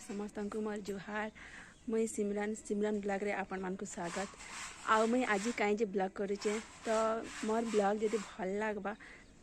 समस्त को मोर जुहार। मुई सिमरन ब्लॉग रे आपण मान को स्वागत। आउ मुई आज कहीं जे ब्लॉग करूचे तो मोर ब्लॉग जदि भल लागबा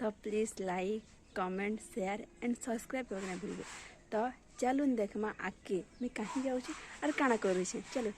तो please like comment share and subscribe करना भूलबे। तो चलून देखमा आगे मैं कहीं जाऊँ और काना करूचे चलो।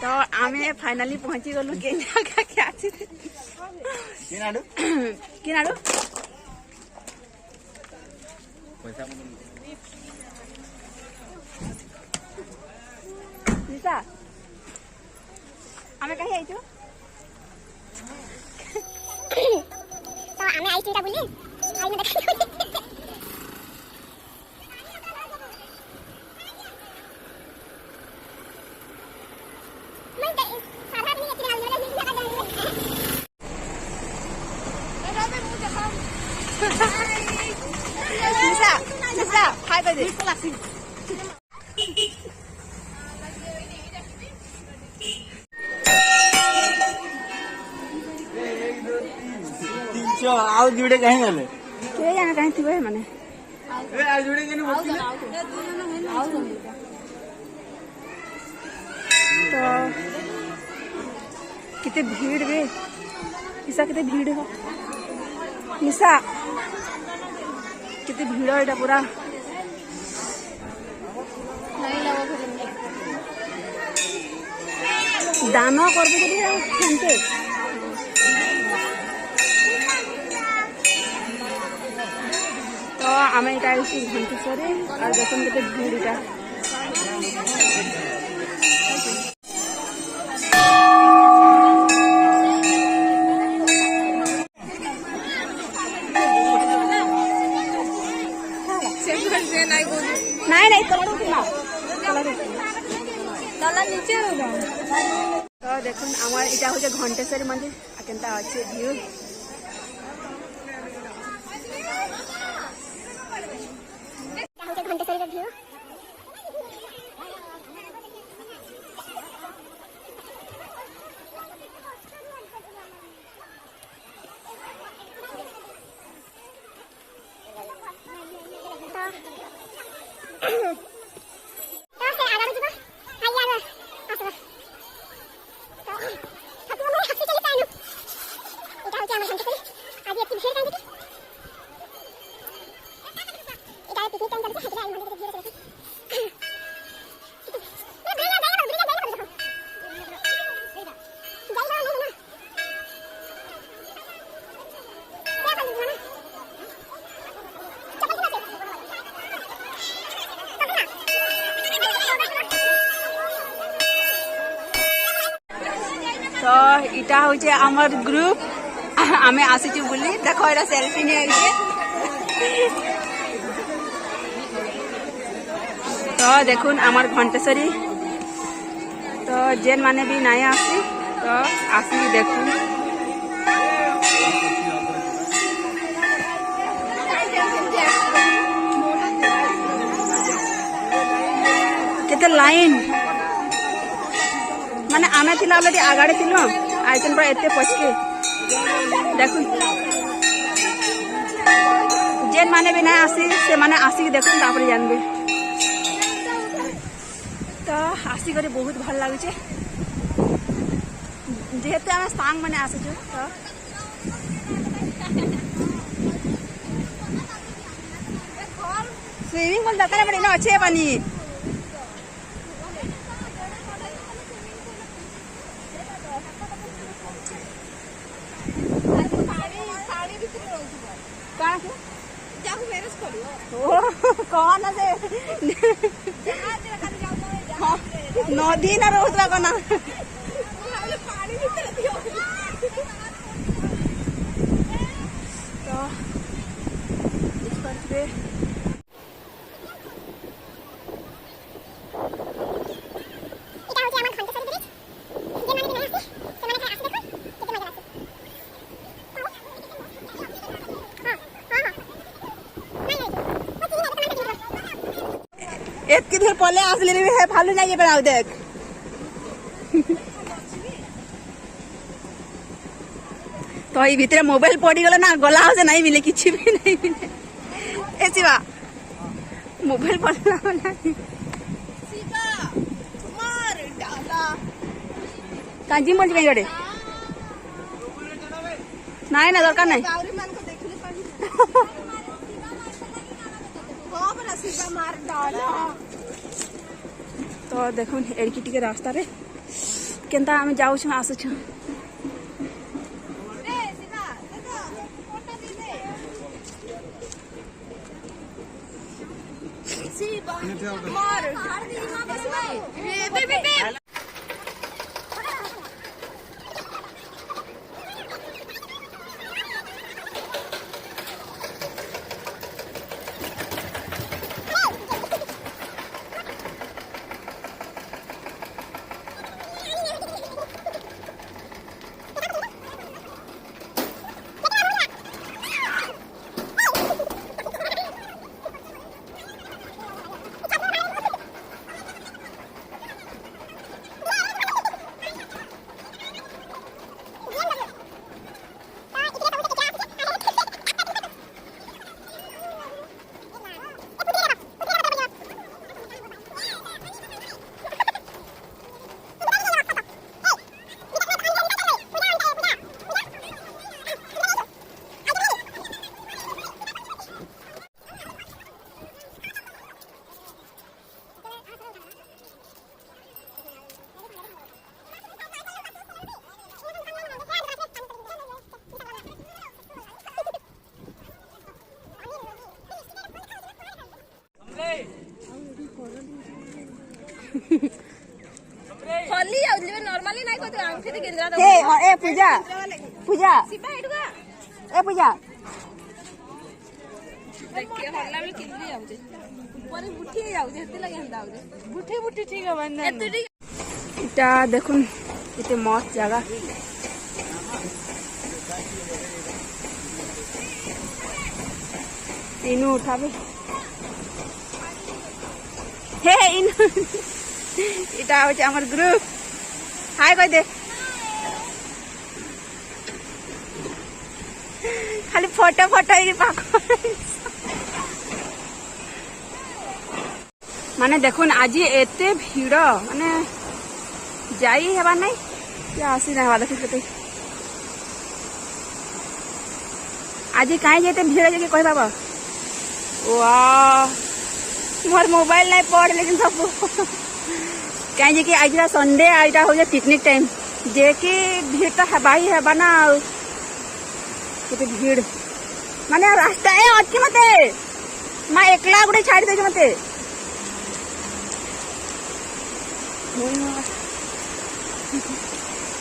तो आमे फाइनली पहुंची गलु केन्या का क्या किनाडू किनाडू पैसा निशा आमे कहीं आइछु तो आमे आई चिंता बोली आई न देखा Nisa, hai baju. तीनशो आओ जुड़े कहीं गले के जाने कहीं थी भाई माने ए आ जुड़े के नहीं तो कितने भीड़ बे निशा कितने भीड़ हो निशा कितने भीड़ है पूरा दान कर तो आम यहाँ घंटेश्वर और देखते कितने भीड़ इटा नहीं तो देखो आम इटा हूँ घंटेश्वरी मंदिर केनता अच्छे व्यू घंटेश्वरी व्यू तो इटा हूँ आमर ग्रुप आमे आसीचु बुली देखो एटा सेल्फी नहीं आइए तो देखुन आमर घंटेश्वरी तो जेन माने भी नहीं आसी तो आसी देखुन केते लाइन माने आमे थिला अलरेडी आगाड़े थिलो आइचन पर एते पछके देखुन जेन माने भी नहीं आसी से माने आसी देखुन तापर जानबे तो आसी करे बहुत भल लागुचे जेते आमे सांग माने आसीछु तो स्विमिंग पूल दरकार पड़े ना अच्छे पानी कौन से नदी ना रोज कना तो एक किधर पले आसले भी है फालू जाइए बनाओ देख तो ये भीतर मोबाइल पड़ी गला ना गला हो से नहीं मिले किसी भी नहीं मिले ऐसी बा मोबाइल पड़ना वाला सीधा मार डाला काजी मर गई गड़े नहीं ना दरकार नहीं तो देखो एड़की टिके रास्ता रे केनता आमे जाऊ छु आसु छु हल्ली आउली नॉर्मली नाही कोते अंगठी ते गिंद्रा ए ए पूजा पूजा सिपा हेडुगा ए पूजा देखिए हल्ला में किल्ली आउजे ऊपर बुठी आउजे हेते लगे हंदा आउजे बुठी बुठी ठीक है बंदा एते ठीक इटा देखुन इते मस्त जगह इनु उठाबे हे इनु इटा होचे हमर ग्रुप हाय कह दे खाली फोटो फोटो ही पाक माने देखुन आज एते भीड़ माने जाई हेबा नहीं क्या आसी ना हेबा देखते आज कहीं जेते भीड़ जाके कह बाबा वाह मोर मोबाइल नहीं पड़ लेकिन सब कहीं जे कि आज संडे आईटा हो पिकनिक टाइम जे कि भीड़ तो हेबा ही हेबा ना केते भीड़ माने रास्ता है अच्छी मते माँ एकला गोटे छाड़ी दे मते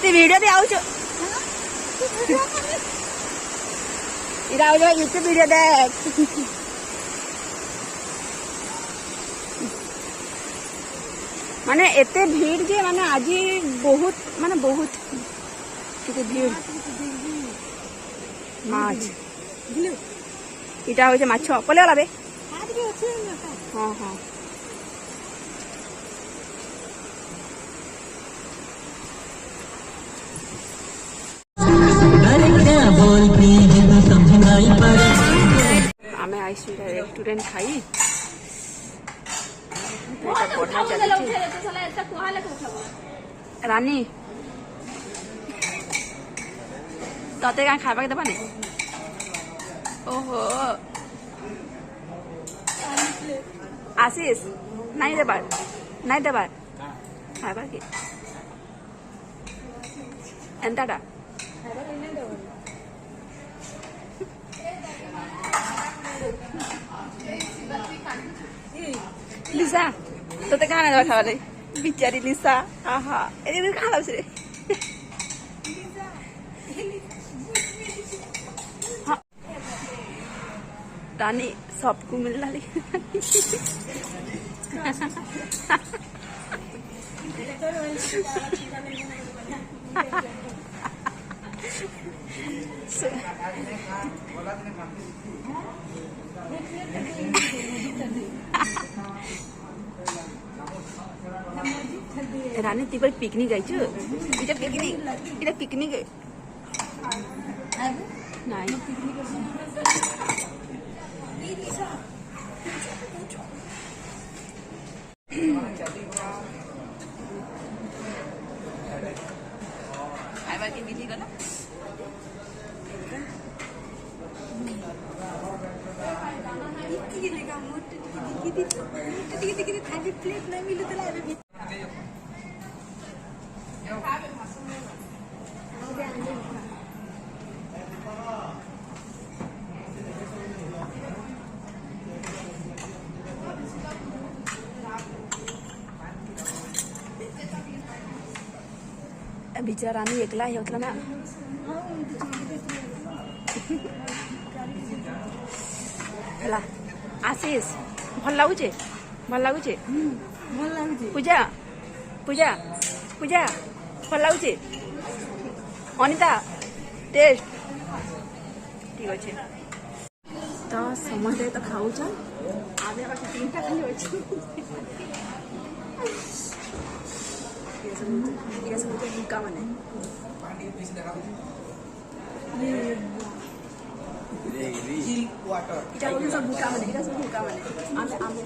ते वीडियो भी आउछ इरा आउछ यूट्यूब वीडियो देख माने एते भीड़ जे माने आज बहुत माने बहुत केते भीड़ माछ इटा होचे माछ पले वाला बे हां हां आमे आइसु रेस्टोरेंट खाई रानी तते क्या खावा के देवानी ओहो आशीष नहीं देबार खावा के एंताटा লিসা তোতে কানা দেওয়া খাওয়ালে বিচারি লিসা আহা এদিকে কানা দাও রে रानी सबको मिलना लेकिन रानी ती पर पिकनिक गई छु इटा पिकनिक नहीं के मिली गला थाली प्लेट नहीं मिले तो लावे बिचारा नहीं एकला ही होता ना ହେଲା आशीष भल लगुचे पूजा पूजा पूजा भल लगुचे अनिता टेस्ट ठीक अच्छे तो समझे तो खाऊ आगे बाकी 3टा खाली अच्छे बुका माने चिल वाटर इटा सब बुका माने आमे